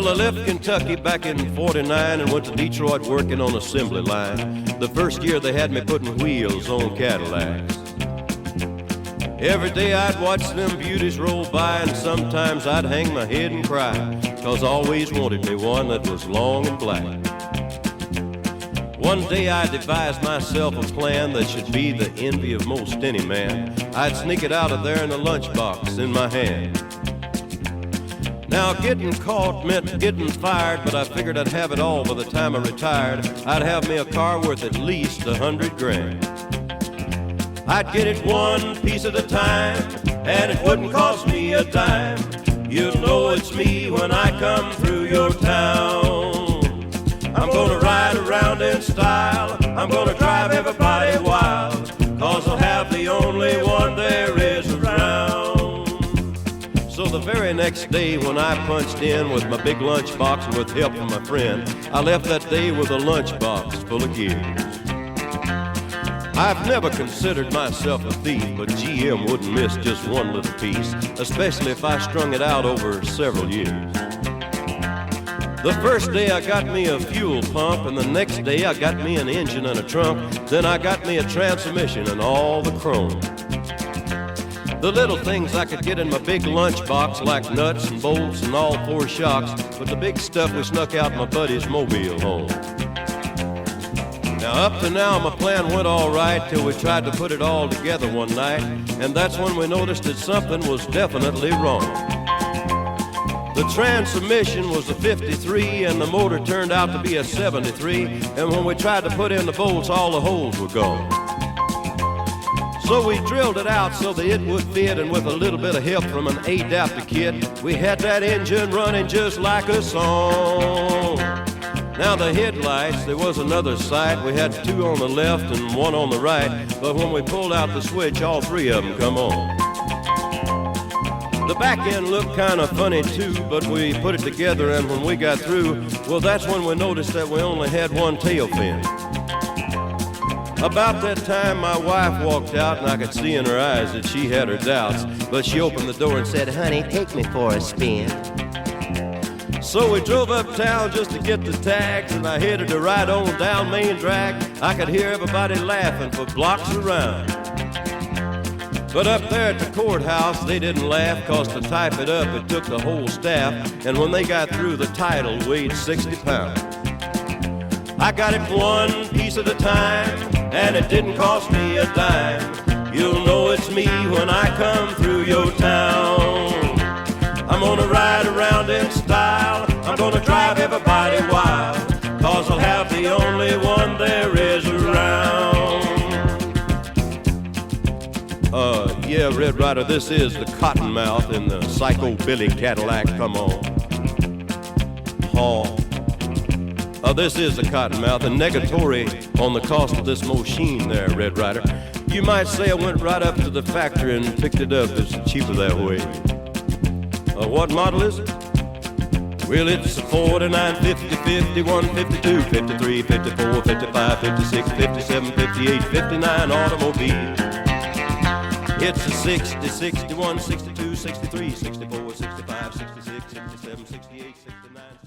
Well, I left Kentucky back in '49 and went to Detroit working on assembly line. The first year they had me putting wheels on Cadillacs. Every day I'd watch them beauties roll by, and sometimes I'd hang my head and cry, 'cause I always wanted me one that was long and black. One day I devised myself a plan that should be the envy of most any man. I'd sneak it out of there in a lunchbox in my hand. Now getting caught meant getting fired, but I figured I'd have it all by the time I retired. I'd have me a car worth at least $100 grand. I'd get it one piece at a time, and it wouldn't cost me a dime. You'll know it's me when I come through your town. I'm gonna ride around in style, I'm gonna drive everybody wild, 'cause I'll have the only one there is around. So the very next day when I punched in with my big lunchbox and with help from my friend, I left that day with a lunchbox full of gears. I've never considered myself a thief, but GM wouldn't miss just one little piece, especially if I strung it out over several years. The first day I got me a fuel pump, and the next day I got me an engine and a trunk. Then I got me a transmission and all the chrome. The little things I could get in my big lunchbox, like nuts and bolts and all four shocks, but the big stuff we snuck out my buddy's mobile home. Now up to now my plan went all right till we tried to put it all together one night, and that's when we noticed that something was definitely wrong. The transmission was a 53 and the motor turned out to be a 73, and when we tried to put in the bolts, all the holes were gone. So we drilled it out so that it would fit, and with a little bit of help from an adapter kit, we had that engine running just like a song. Now the headlights, there was another sight. We had two on the left and one on the right, but when we pulled out the switch, all three of them come on. The back end looked kind of funny too, but we put it together, and when we got through, well, that's when we noticed that we only had one tail fin. About that time my wife walked out, and I could see in her eyes that she had her doubts, but she opened the door and said, "Honey, take me for a spin." So we drove uptown just to get the tags, and I headed to ride on down Main Drag. I could hear everybody laughing for blocks around. But up there at the courthouse, they didn't laugh, 'cause to type it up, it took the whole staff, and when they got through, the title weighed 60 pounds. I got it one piece at a time, and it didn't cost me a dime. You'll know it's me when I come through your town. I'm gonna ride around in style, I'm gonna drive everybody wild, 'cause I'll have the only one there is around. Yeah, Red Ryder, this is the Cottonmouth in the Psycho Billy Cadillac, come on. This is the Cottonmouth, and negatory on the cost of this machine there, Red Ryder. You might say I went right up to the factory and picked it up. It's cheaper that way. What model is it? Well, it's a 49, 50, 51, 52, 53, 54, 55, 56, 57, 58, 59 automobile. It's a 60, 61, 62, 63, 64, 65, 66, 67, 68, 69.